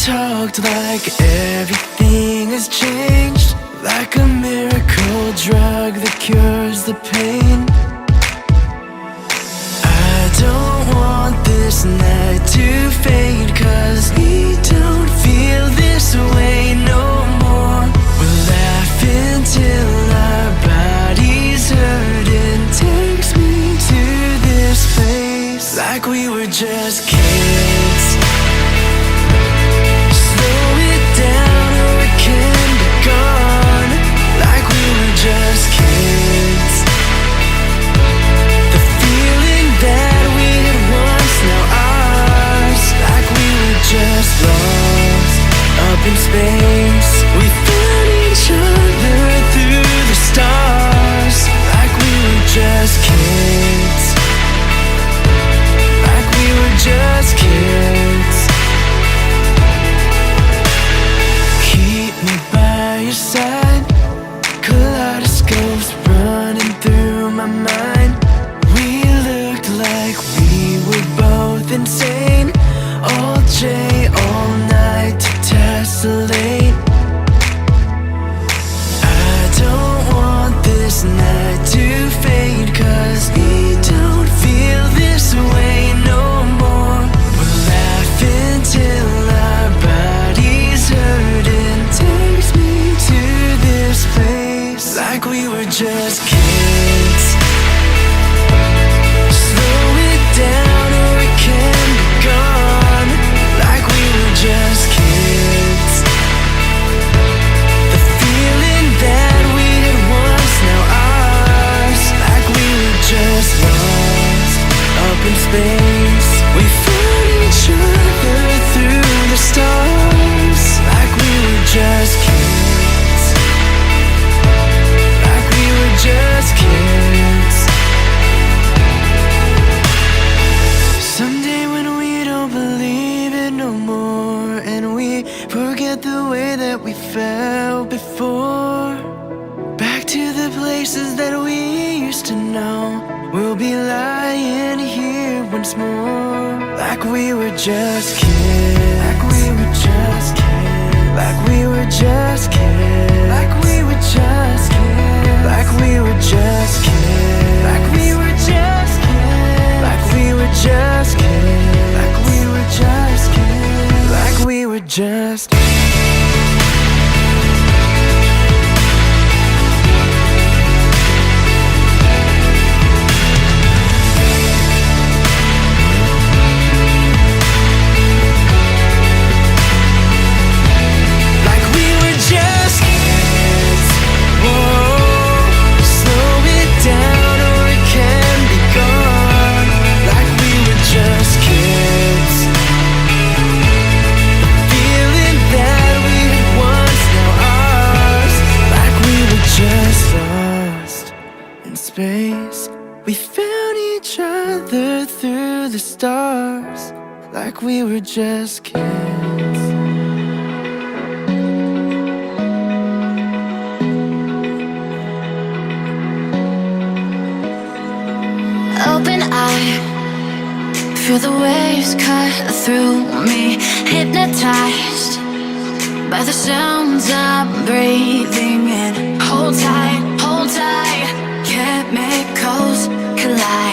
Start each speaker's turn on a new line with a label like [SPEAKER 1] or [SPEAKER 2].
[SPEAKER 1] talked like everything has changed, like a miracle drug that cures the pain. I don't want this night to fade, 'cause we don't feel this way no more. We'll laugh until our bodies hurt, and takes me to this place like we were just kids. Slow it down or it can be gone, like we were just kids. The feeling that we had once, now ours, like we were just lost up in space. We found each other through the stars, like we were just kids. Like we were just kids. Keep me by your side, kaleidoscopes running through my mind. We looked like we were both insane, all day, all night to tessellate. I don't want this night to fade, 'cause we don't feel this way no more. We'll laugh until our bodies hurt, and takes me to this place like we were just kids. Slow it down or it can be gone, like we were just kids. The feeling that we had once, now ours, like we were just lost up in space. We found each other through the stars, like we were just kids. Like we were just kids. Someday when we don't believe it no more, and we forget the way that we felt before, back to the places that we used to know, we'll be lying here once more, like we were just kids. Like we were just kids. Like we were just kids. Like we were just kids. Like we were just kids. Like we were just kids. Like we were just kids. Like we were just kids. Like we were just. Like we were just kids. Whoa, slow it down or it can be gone. Like we were just kids. Feeling that we had once, now ours, like we were just lost in space. We found each other through the stars, like we were just kids.
[SPEAKER 2] Open eye, feel the waves cut through me, hypnotized by the sounds I'm breathing in. Hold tight, chemicals collide.